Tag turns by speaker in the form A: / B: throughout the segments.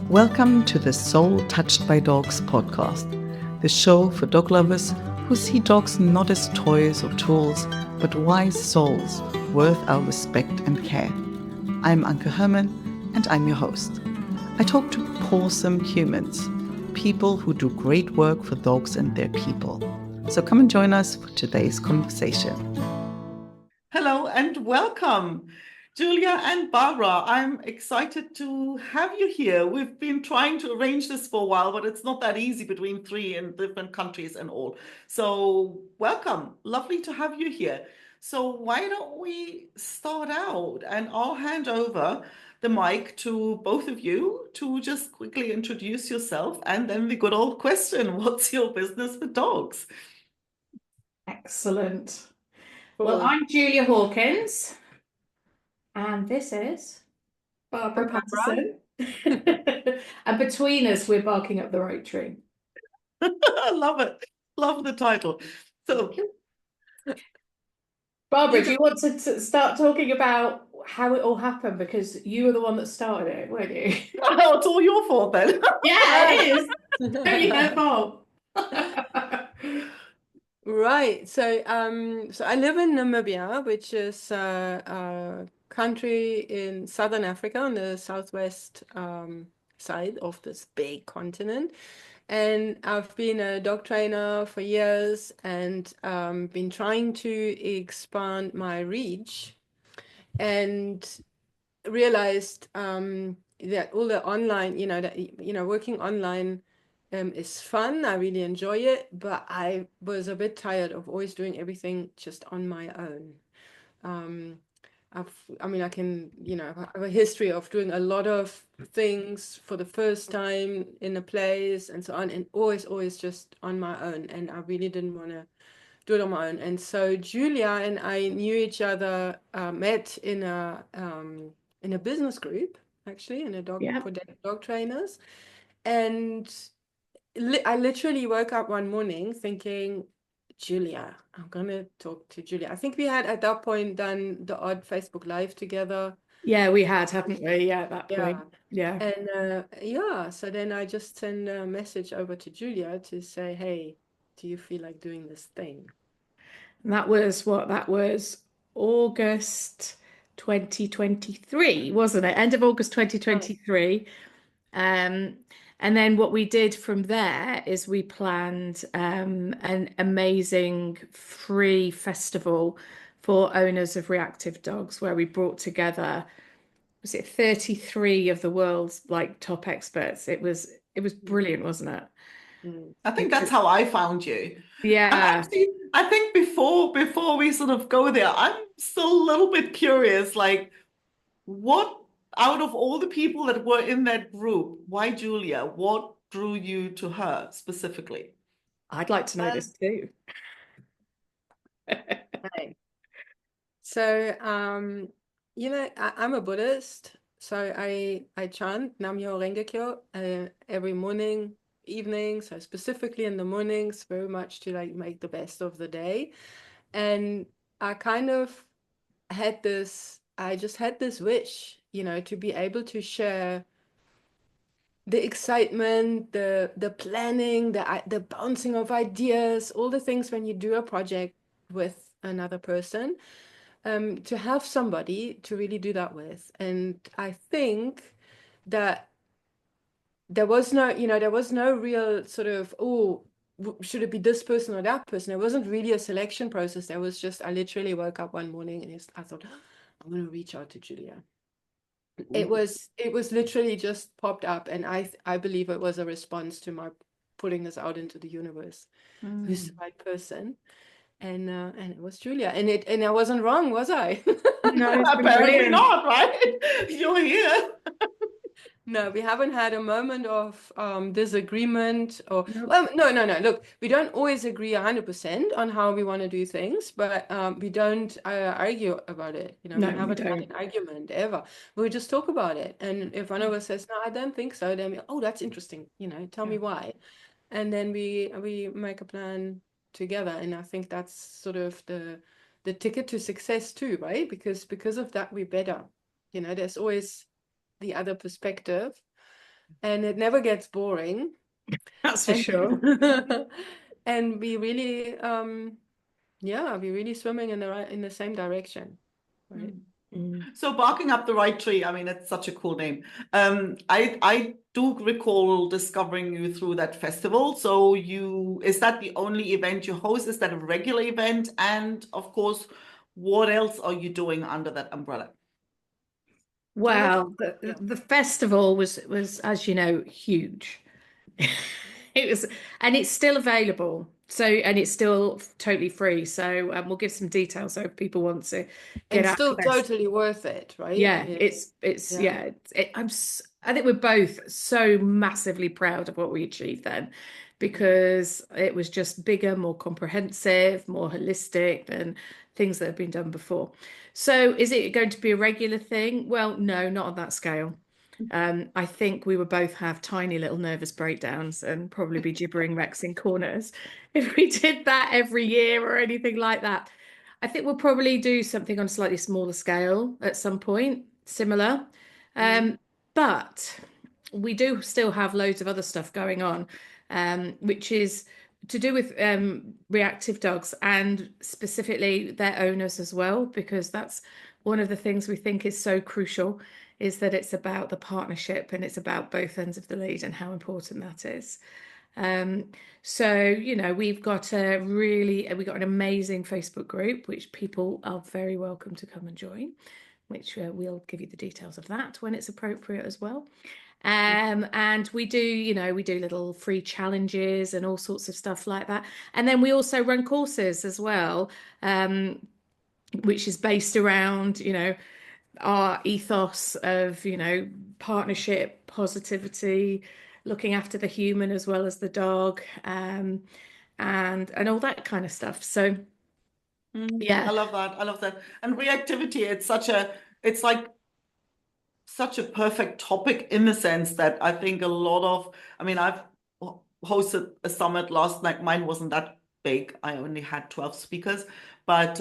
A: Welcome to the Soul Touched by Dogs podcast, the show for dog lovers who see dogs not as toys or tools, but wise souls worth our respect and care. I'm Anke Herman, and I'm your host. I talk to awesome humans, people who do great work for dogs and their people. So come and join us for today's conversation. Hello and welcome, Julia and Barbara. I'm excited to have you here. We've been trying to arrange this for a while, but it's not that easy between three in different countries and all. So welcome. Lovely to have you here. So why don't we start out, and I'll hand over the mic to both of you to just quickly introduce yourself, and then the good old question, what's your business with dogs?
B: Excellent. Well, I'm Julia Hawkins, and this is Barbara Paterson. And between us, we're barking up the right tree.
A: I love it. Love the title. So,
B: Barbara, do you want to start talking about how it all happened? Because you were the one that started it, weren't you?
A: oh, it's all your fault then.
B: Yeah, it is. Totally her fault.
C: Right. So I live in Namibia, which is a country in southern Africa on the southwest side of this big continent. And I've been a dog trainer for years and been trying to expand my reach and realized that all the online, working online is fun. I really enjoy it, but I was a bit tired of always doing everything just on my own. I have a history of doing a lot of things for the first time in a place and so on, and always just on my own. And I really didn't want to do it on my own. And so Julia and I knew each other, met in a business group, actually, in a for dog trainers. And I literally woke up one morning thinking, Julia, I'm going to talk to Julia. I think we had at that point done the odd Facebook Live together.
B: Yeah, we had, haven't we? Yeah, at that point. Yeah.
C: And so then I just sent a message over to Julia to say, hey, do you feel like doing this thing?
B: And that was August 2023, wasn't it? End of August 2023. And then what we did from there is we planned an amazing free festival for owners of reactive dogs, where we brought together, was it 33 of the world's top experts? It was brilliant, wasn't it?
A: I think that's how I found you.
B: Yeah.
A: Actually, I think before we sort of go there, I'm still a little bit curious, like what out of all the people that were in that group, why Julia? What drew you to her specifically?
B: I'd like to know this too.
C: Right. So, I'm a Buddhist, so I chant Nam-myoho Renge-kyo every morning, evening. So specifically in the mornings, very much to make the best of the day. And I kind of I just had this wish, to be able to share the excitement, the planning, the bouncing of ideas, all the things when you do a project with another person. To have somebody to really do that with. And I think that there was no real sort of, should it be this person or that person? It wasn't really a selection process. There was just, I literally woke up one morning and I thought, I'm going to reach out to Julia. It was literally just popped up, and I believe it was a response to my putting this out into the universe. Who's the right person? And it was Julia, and I wasn't wrong, was I?
B: No,
A: apparently not, right? You're here.
C: No, we haven't had a moment of disagreement or
B: Nope.
C: well, no. Look, we don't always agree 100% on how we want to do things, but we don't argue about it.
B: No,
C: we haven't had an argument ever. We just talk about it, and if one of us says, "No, I don't think so," then that's interesting. Tell me why, and then we make a plan together, and I think that's sort of the ticket to success too, right? Because of that we're better. There's always the other perspective, and it never gets boring.
B: That's for
C: And
B: sure.
C: and we really yeah, we're really swimming in the same direction, right?
B: Mm.
A: So barking up the right tree, I mean, it's such a cool name. I do recall discovering you through that festival. So is that the only event you host? Is that a regular event? And of course, what else are you doing under that umbrella?
B: Well,
C: Yeah.
B: the festival was, as you know, huge. It was, and it's still available. So, and it's still totally free. So, we'll give some details so if people want to get
C: And still
B: access.
C: totally worth it, right?
B: Yeah, it's
C: Yeah.
B: yeah. I think we're both so massively proud of what we achieved then, because it was just bigger, more comprehensive, more holistic than things that have been done before. So, is it going to be a regular thing? Well, no, not on that scale. I think we would both have tiny little nervous breakdowns and probably be gibbering Rex in corners if we did that every year or anything like that. I think we'll probably do something on a slightly smaller scale at some point, similar.
C: Mm.
B: But we do still have loads of other stuff going on, which is to do with reactive dogs and specifically their owners as well, because that's one of the things we think is so crucial, is that it's about the partnership and it's about both ends of the lead and how important that is. Um, so, we've got we've got an amazing Facebook group, which people are very welcome to come and join, which we'll give you the details of that when it's appropriate as well. And we do little free challenges and all sorts of stuff like that. And then we also run courses as well, which is based around, our ethos of, partnership, positivity, looking after the human as well as the dog, and all that kind of stuff. So
A: I
B: yeah.
A: love that. I love that. And reactivity, it's like such a perfect topic in the sense that I think I mean, I've hosted a summit last night. Mine wasn't that big. I only had 12 speakers, but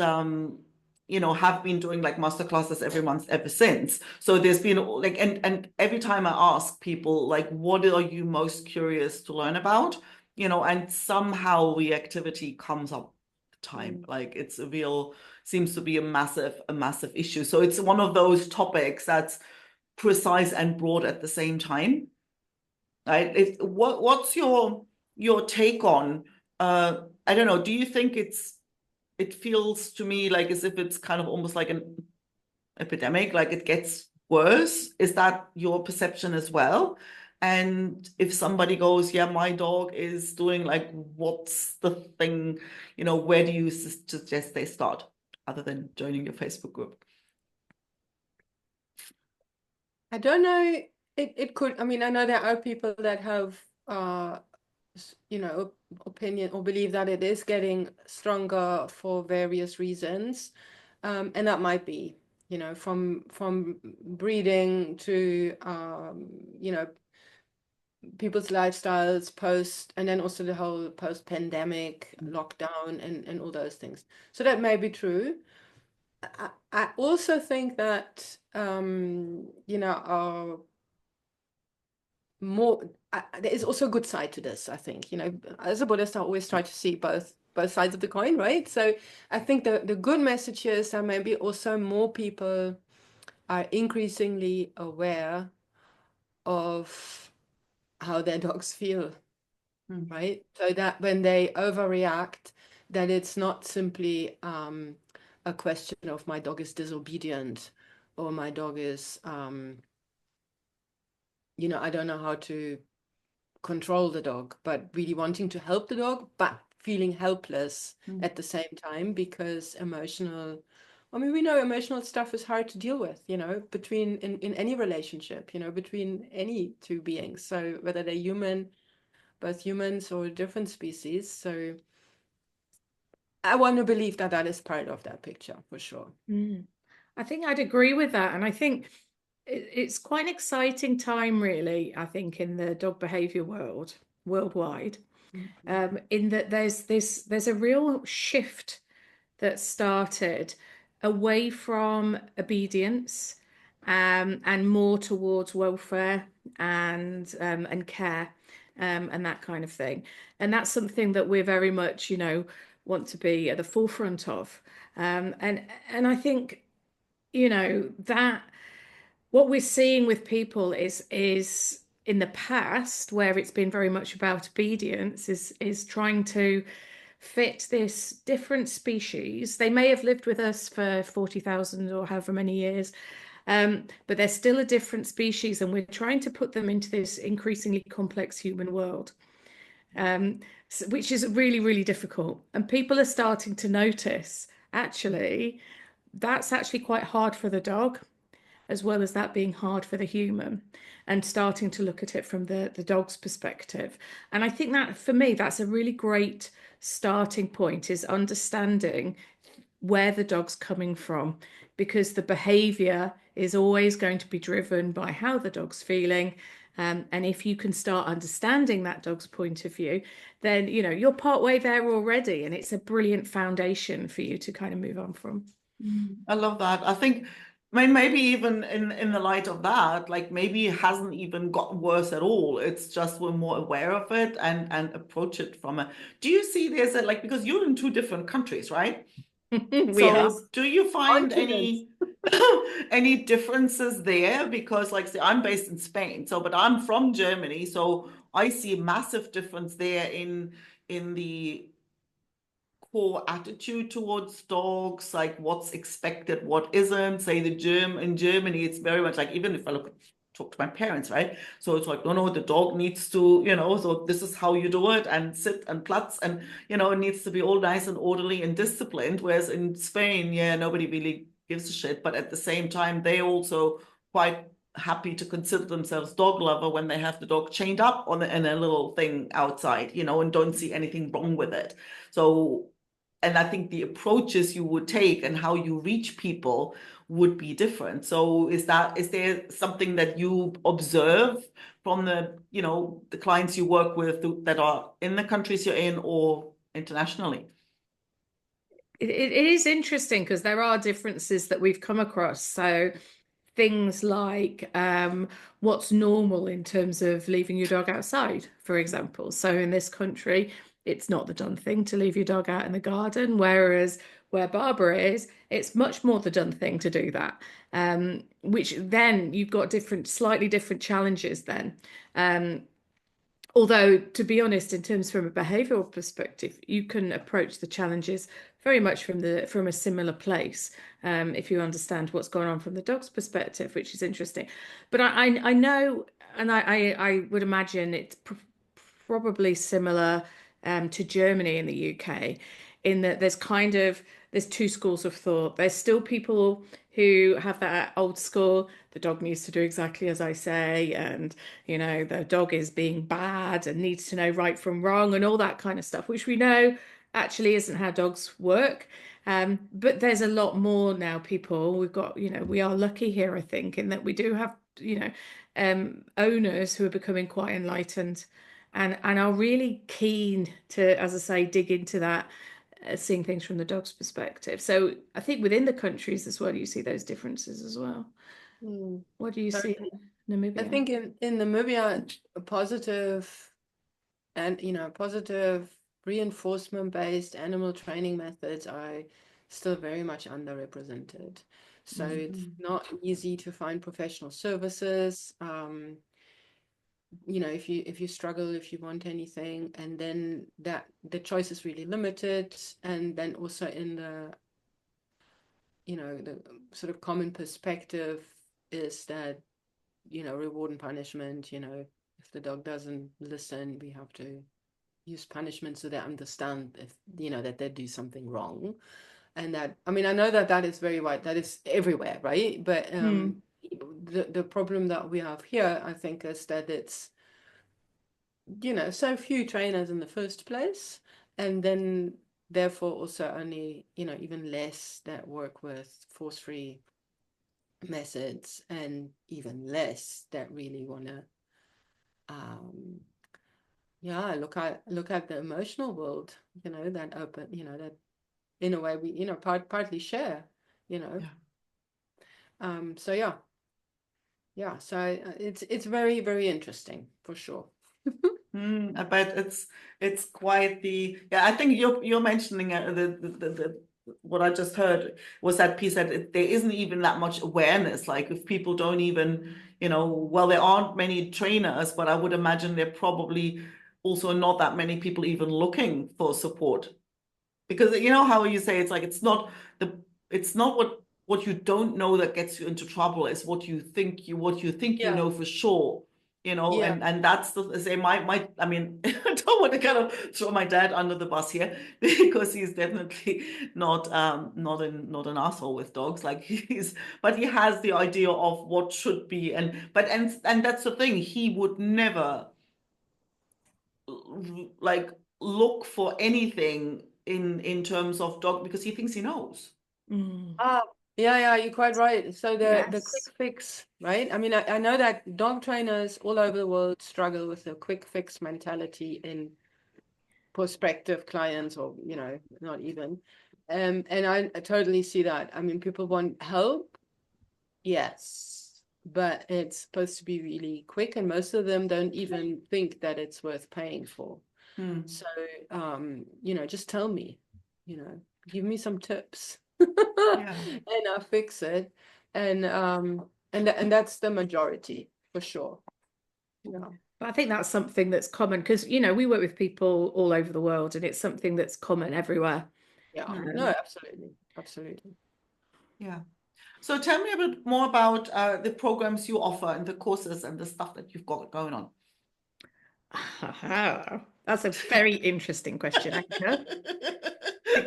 A: have been doing like master classes every month ever since. So there's been like, and every time I ask people, like, what are you most curious to learn about? And somehow reactivity comes up time. Like seems to be a massive issue. So it's one of those topics that's precise and broad at the same time, right? What's your take on? I don't know. Do you think it feels to me like as if it's kind of almost like an epidemic, like it gets worse? Is that your perception as well? And if somebody goes, yeah, my dog is doing like, what's the thing? Where do you suggest they start, other than joining your Facebook group?
C: I don't know. It could. I mean, I know there are people that have, opinion or believe that it is getting stronger for various reasons, and that might be, from breeding to, people's lifestyles and then also the whole post-pandemic lockdown and all those things. So that may be true. I also think that, our more there is also a good side to this. I think, as a Buddhist, I always try to see both sides of the coin, right? So I think the good message is that maybe also more people are increasingly aware of how their dogs feel, right? So that when they overreact, that it's not simply a question of my dog is disobedient or my dog is I don't know how to control the dog, but really wanting to help the dog, but feeling helpless at the same time, because we know emotional stuff is hard to deal with, between in any relationship, between any two beings. So whether they're both humans or different species. So I want to believe that that is part of that picture for sure.
B: I think I'd agree with that. And I think it's quite an exciting time, really, I think, in the dog behavior world, worldwide, in that there's a real shift that started away from obedience, and more towards welfare and care, and that kind of thing. And that's something that we're very much, want to be at the forefront of. And I think, that what we're seeing with people is in the past, where it's been very much about obedience, is trying to fit this different species. They may have lived with us for 40,000 or however many years, but they're still a different species, and we're trying to put them into this increasingly complex human world, which is really, really difficult. And people are starting to notice, actually, that's actually quite hard for the dog, as well as that being hard for the human, and starting to look at it from the dog's perspective. And I think that, for me, that's a really great starting point, is understanding where the dog's coming from, because the behavior is always going to be driven by how the dog's feeling. And if you can start understanding that dog's point of view, then you're part way there already, and it's a brilliant foundation for you to kind of move on from.
A: I love that. I think, maybe even in the light of that, like maybe it hasn't even gotten worse at all. It's just we're more aware of it and approach it from a. Do you see there's a, because you're in two different countries, right?
B: We are.
A: So do you find
C: Continents.
A: any differences there? Because say I'm based in Spain, but I'm from Germany, so I see a massive difference there in the core attitude towards dogs, like what's expected, what isn't. Say in Germany, it's very much like, even if I talk to my parents, right? So it's like, no, the dog needs to, so this is how you do it, and sit and platz, and it needs to be all nice and orderly and disciplined. Whereas in Spain, yeah, nobody really gives a shit, but at the same time, they also quite happy to consider themselves dog lover when they have the dog chained up in a little thing outside, and don't see anything wrong with it. So, and I think the approaches you would take and how you reach people would be different. So is there something that you observe from the clients you work with that are in the countries you're in or internationally?
B: It is interesting, because there are differences that we've come across. So things like what's normal in terms of leaving your dog outside, for example. So in this country, it's not the done thing to leave your dog out in the garden, whereas where Barbara is, it's much more the done thing to do that. Which then you've got slightly different challenges then. Although, to be honest, in terms from a behavioural perspective, you can approach the challenges very much from a similar place, if you understand what's going on from the dog's perspective, which is interesting. But I know, and I would imagine it's probably similar to Germany and the UK, in that there's two schools of thought. There's still people who have that old school, the dog needs to do exactly as I say, and the dog is being bad and needs to know right from wrong and all that kind of stuff, which we know actually isn't how dogs work. But there's a lot more now, people. We've got, we are lucky here, I think, in that we do have, owners who are becoming quite enlightened and are really keen to, as I say, dig into that, seeing things from the dog's perspective. So I think within the countries as well, you see those differences as well. What do you see in Namibia?
C: I think in Namibia, a positive reinforcement-based animal training methods are still very much underrepresented. So it's not easy to find professional services. If you struggle, if you want anything, and then that the choice is really limited. And then also in the sort of common perspective is that reward and punishment. If the dog doesn't listen, we have to use punishment so they understand if that they do something wrong. And that, I mean, I know that is very wide, that is everywhere, right? But the problem that we have here, I think, is that it's so few trainers in the first place, and then therefore also only even less that work with force-free methods, and even less that really want to look at the emotional world, that open, that in a way we partly share.
A: Yeah.
C: So yeah. yeah, so it's very, very interesting for sure.
A: I bet it's quite the yeah. I think you're mentioning the what I just heard was that piece that there isn't even that much awareness. Like if people don't even, well, there aren't many trainers, but I would imagine there probably also not that many people even looking for support. Because you know how you say it's like it's not what you don't know that gets you into trouble. It's what you think you
C: Yeah,
A: know for sure.
C: yeah.
A: And that's the say my I mean I don't want to kind of throw my dad under the bus here because he's definitely not an asshole with dogs. Like but he has the idea of what should be, and that's the thing. He would never like look for anything in terms of dog because he thinks he knows.
B: Mm.
C: Ah, yeah, you're quite right. So the quick
B: Yes.
C: fix, right? I mean, I know that dog trainers all over the world struggle with the quick fix mentality in prospective clients, or not even. And I totally see that. I mean, people want help, yes, but it's supposed to be really quick, and most of them don't even think that it's worth paying for. So, just tell me, give me some tips,
A: Yeah.
C: and I'll fix it. And that's the majority for sure. Yeah.
B: But I think that's something that's common because, we work with people all over the world and it's something that's common everywhere.
C: Yeah. No,
B: Um,
C: absolutely. Absolutely.
A: Yeah. So tell me a bit more about the programs you offer and the courses and the stuff that you've got going on.
B: that's a very interesting question, Anka,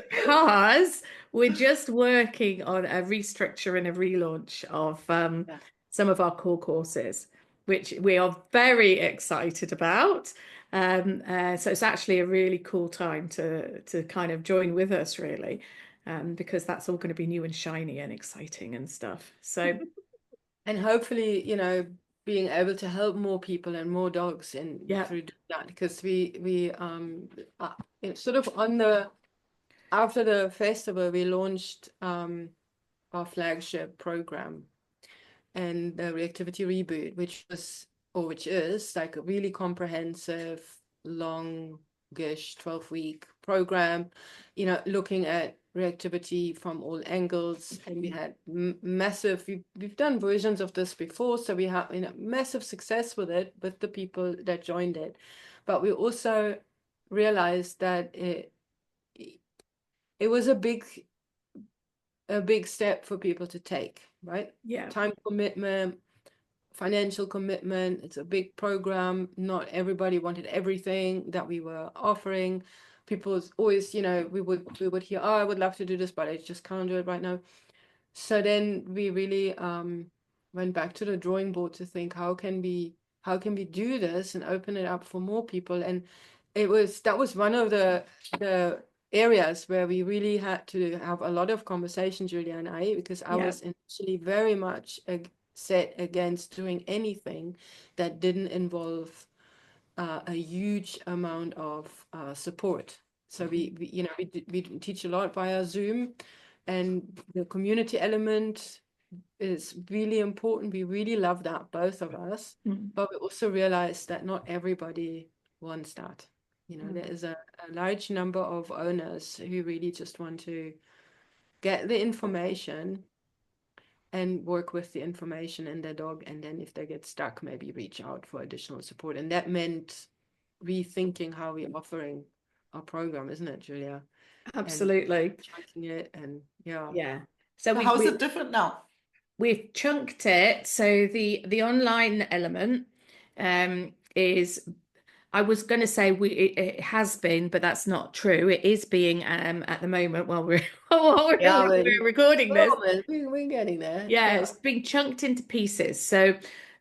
B: because we're just working on a restructure and a relaunch of
C: Yeah.
B: some of our core courses, which we are very excited about. So it's actually a really cool time to kind of join with us, really, because that's all going to be new and shiny and exciting and stuff. So
C: And hopefully, being able to help more people and more dogs in
B: yeah,
C: through that, because we it's sort of on the after the festival we launched our flagship program and the reactivity reboot, which is like a really comprehensive, longish 12-week program, looking at reactivity from all angles. And we had massive, we've done versions of this before, so we have massive success with it with the people that joined it. But we also realized that it was a big step for people to take, right?
B: yeah.
C: Time commitment, financial commitment. It's a big program. Not everybody wanted everything that we were offering. People always, we would hear, oh, I would love to do this, but I just can't do it right now. So then we really went back to the drawing board to think, how can we do this and open it up for more people? And that was one of the areas where we really had to have a lot of conversation, Julia and I, because I
B: Yeah.
C: was initially very much set against doing anything that didn't involve a huge amount of support. So we teach a lot via Zoom, and the community element is really important. We really love that, both of us,
B: Mm.
C: but we also realize that not everybody wants that. There is a large number of owners who really just want to get the information and work with the information in their dog, and then if they get stuck, maybe reach out for additional support. And that meant rethinking how we're offering our program, isn't it, Julia? And
B: Absolutely.
C: chunking it, and yeah.
B: Yeah. So
A: So how's it different now?
B: we've chunked it. So the online element is, I was going to say it has been, but that's not true. It is being at the moment while we're
C: Yeah,
B: we're recording this.
C: we're getting there.
B: Yeah,
C: Yeah.
B: it's being chunked into pieces. So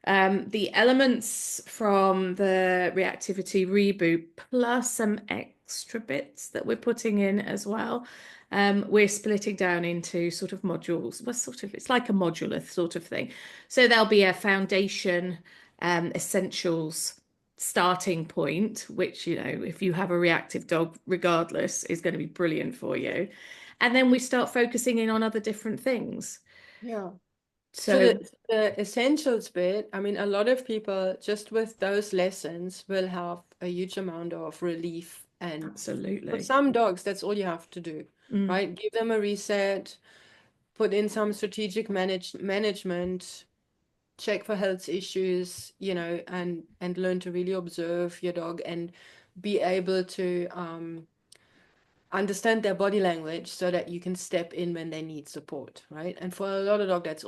B: the elements from the reactivity reboot plus some extra bits that we're putting in as well. We're splitting down into sort of modules. Well, it's like a modular sort of thing. So there'll be a foundation, essentials starting point, which, if you have a reactive dog, regardless, is going to be brilliant for you. And then we start focusing in on other different things.
C: Yeah. So
B: So
C: the essentials bit, I mean, a lot of people just with those lessons will have a huge amount of relief. And for
B: absolutely.
C: some dogs, that's all you have to do,
B: Mm.
C: right? Give them a reset, put in some strategic management, check for health issues, you know, and learn to really observe your dog and be able to understand their body language so that you can step in when they need support, right? And for a lot of dogs,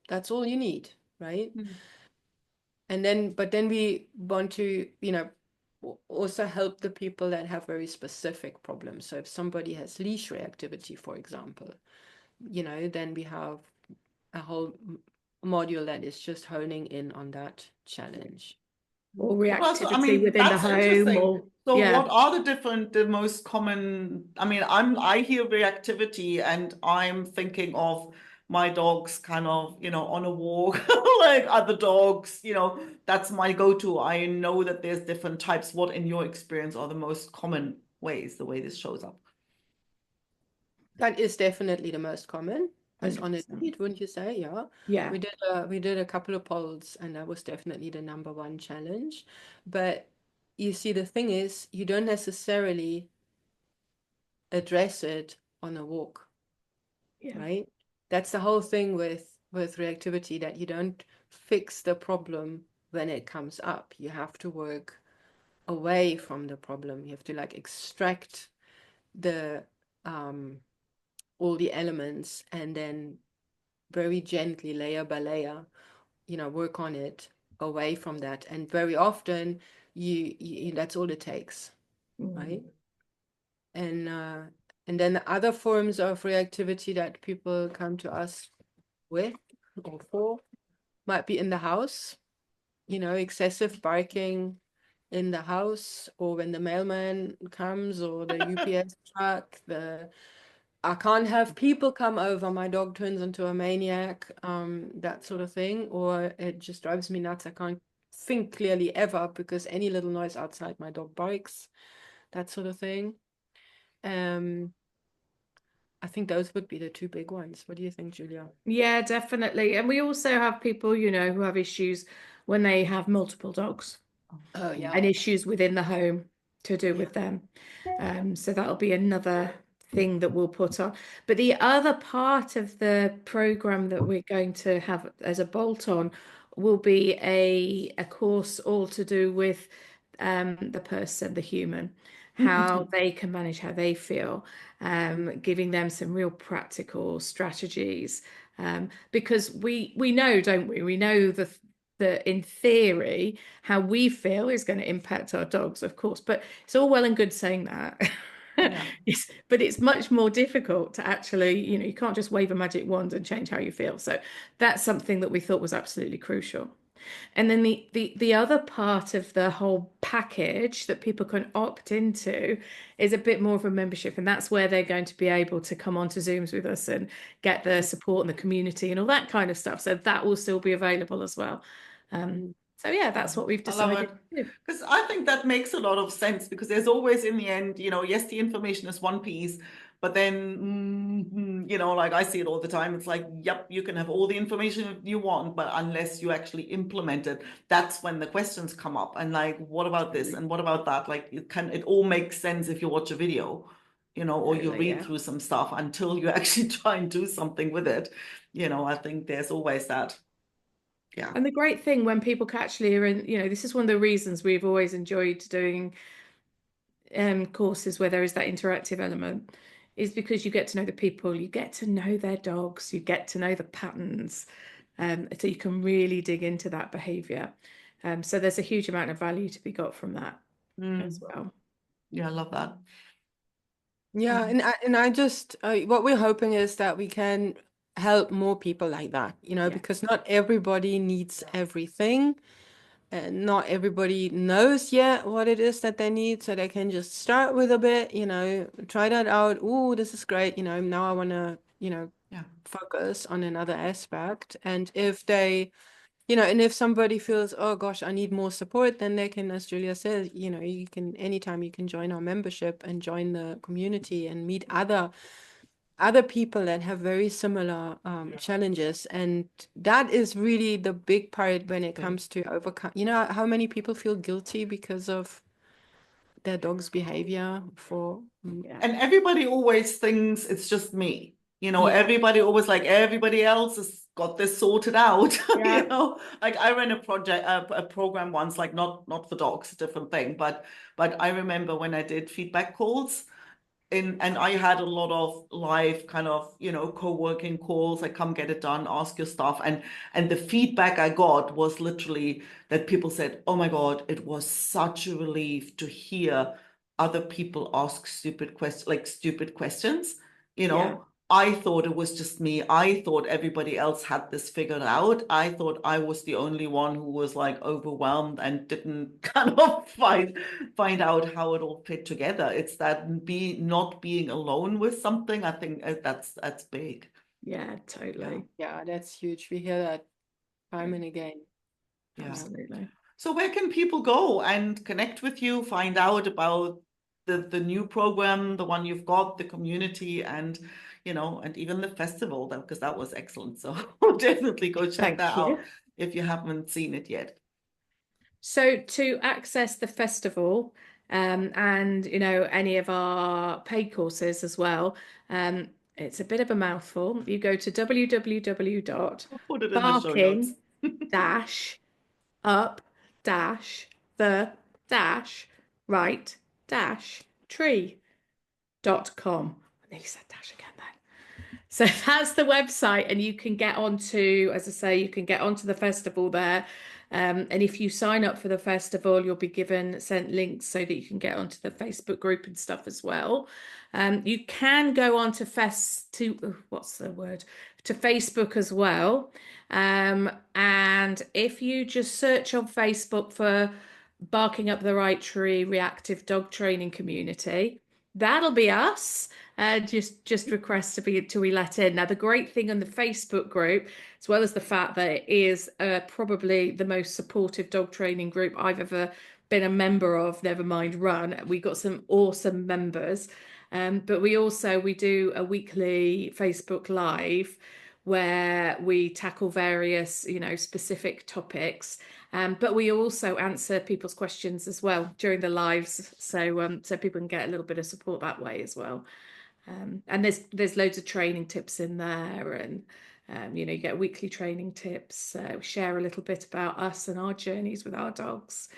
C: that's all you need, right? And then, but then we want to, you know, also help the people that have very specific problems. So if somebody has leash reactivity, for example, you know, then we have a whole module that is just honing in on that challenge.
B: Or
A: Well, so, I
B: reactivity
A: mean,
B: within the
A: that's
B: home,
A: interesting.
B: or
A: So
B: yeah.
A: what are the most common, I mean, I hear reactivity and I'm thinking of my dogs kind of, you know, on a walk, like other dogs, you know, that's my go-to. I know that there's different types. What in your experience are the most common ways, the way this shows up?
C: That is definitely the most common, as on a
B: 100%.
C: need, wouldn't you say? Yeah.
B: Yeah.
C: We did a couple of polls, and that was definitely the number one challenge. But you see, the thing is, you don't necessarily address it on a walk,
B: Yeah.
C: right? That's the whole thing with reactivity, that you don't fix the problem when it comes up. You have to work away from the problem. You have to like extract the all the elements and then very gently, layer by layer, you know, work on it away from that. And very often you that's all it takes, right? And then the other forms of reactivity that people come to us with or for might be in the house, you know, excessive barking in the house, or when the mailman comes, or the UPS truck, I can't have people come over, my dog turns into a maniac, that sort of thing, or it just drives me nuts. I can't think clearly ever because any little noise outside my dog barks, that sort of thing. I think those would be the two big ones. What do you think, Julia?
B: Yeah, definitely. And we also have people, you know, who have issues when they have multiple dogs
C: Oh, yeah.
B: and issues within the home to do with them. So that'll be another thing that we'll put on. But the other part of the program that we're going to have as a bolt-on will be a course all to do with the person, the human, how they can manage how they feel, giving them some real practical strategies. Because we know, don't we? We know that in theory, how we feel is going to impact our dogs, of course, but it's all well and good saying that.
C: Yeah.
B: But it's much more difficult to actually, you know, you can't just wave a magic wand and change how you feel. So that's something that we thought was absolutely crucial. And then the other part of the whole package that people can opt into is a bit more of a membership, and that's where they're going to be able to come onto Zooms with us and get the support and the community and all that kind of stuff. So that will still be available as well. So yeah, that's what we've
A: I love
B: decided
A: it.
B: to do.
A: Because I think that makes a lot of sense, because there's always in the end, you know, yes, the information is one piece, but then, you know, like I see it all the time. It's like, yep, you can have all the information you want, but unless you actually implement it, that's when the questions come up. And like, what about this? And what about that? Like, it all makes sense if you watch a video, you know, or you
B: Totally,
A: read
B: yeah.
A: through some stuff until you actually try and do something with it. You know, I think there's always that. Yeah.
B: And the great thing when people actually are in, you know, this is one of the reasons we've always enjoyed doing courses where there is that interactive element, is because you get to know the people, you get to know their dogs, you get to know the patterns, so you can really dig into that behavior. So there's a huge amount of value to be got from that as well.
A: Yeah, I love that.
C: Yeah, and I just what we're hoping is that we can help more people like that, you know,
B: Yeah.
C: because not everybody needs everything, and not everybody knows yet what it is that they need, so they can just start with a bit, you know, try that out. Oh, this is great, you know, now I want to, you know,
A: Yeah.
C: focus on another aspect. And if they, you know, and if somebody feels, oh gosh, I need more support, then they can, as Julia says, you know, you can anytime you can join our membership and join the community and meet other other people that have very similar challenges, and that is really the big part when it comes to overcome. You know how many people feel guilty because of their dog's behavior for
A: And everybody always thinks it's just me.
C: Yeah.
A: Everybody always everybody else has got this sorted out.
C: Yeah.
A: Like I ran a program once, like not for dogs, a different thing, but I remember when I did feedback calls. And I had a lot of live kind of, co-working calls, like come get it done, ask your stuff. And the feedback I got was literally that people said, oh my God, it was such a relief to hear other people ask stupid questions.
C: Yeah.
A: I thought it was just me. I thought everybody else had this figured out. I thought I was the only one who was overwhelmed and didn't kind of find out how it all fit together. It's that not being alone with something. I think that's big.
B: Yeah, totally.
C: Yeah, that's huge. We hear that time and again.
A: Yeah.
B: Absolutely.
A: So where can people go and connect with you, find out about the new program, the one you've got, the community, and and even the festival, because that was excellent. So definitely go check that out if you haven't seen it yet.
B: So to access the festival and any of our paid courses as well, it's a bit of a mouthful. You go to www.barking-up-the-right-tree.com. I nearly said dash again then. So that's the website, and you can get onto, as I say, you can get onto the festival there. And if you sign up for the festival, you'll be sent links so that you can get onto the Facebook group and stuff as well. You can go on to Facebook as well. And if you just search on Facebook for Barking Up the Right Tree Reactive Dog Training Community, that'll be us. Just request to be let in. Now, the great thing on the Facebook group, as well as the fact that it is probably the most supportive dog training group I've ever been a member of, never mind run. We got some awesome members, but we do a weekly Facebook Live where we tackle various specific topics. But we also answer people's questions as well during the lives, so people can get a little bit of support that way as well. And there's loads of training tips in there, and you get weekly training tips. Share a little bit about us and our journeys with our dogs,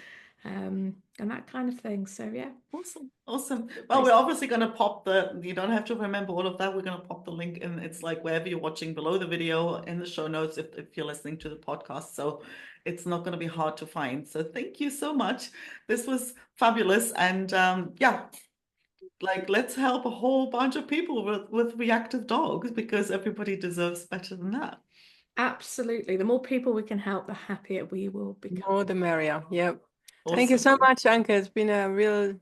B: and that kind of thing. So yeah.
A: Awesome. Well, we're obviously going to pop you don't have to remember all of that. We're going to pop the link in. It's wherever you're watching below the video in the show notes if you're listening to the podcast. So it's not going to be hard to find. So thank you so much. This was fabulous. And let's help a whole bunch of people with reactive dogs, because everybody deserves better than that.
B: Absolutely. The more people we can help, the happier we will become.
C: More the merrier. Yep.
A: Awesome.
C: Thank you so much, Anke. It's been a real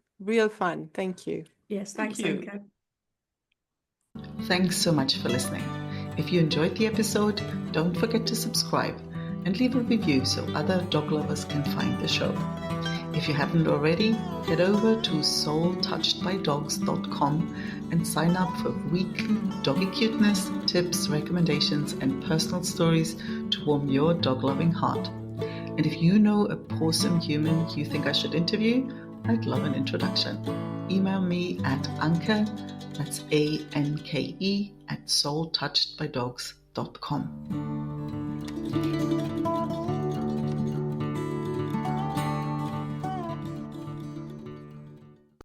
C: fun. Thank you.
B: Yes, thanks, Anke.
A: Thanks so much for listening. If you enjoyed the episode, don't forget to subscribe and leave a review so other dog lovers can find the show. If you haven't already, head over to soultouchedbydogs.com and sign up for weekly doggy cuteness, tips, recommendations, and personal stories to warm your dog-loving heart. And if you know a awesome human you think I should interview, I'd love an introduction. Email me at Anke, that's ANKE, @soultouchedbydogs.com.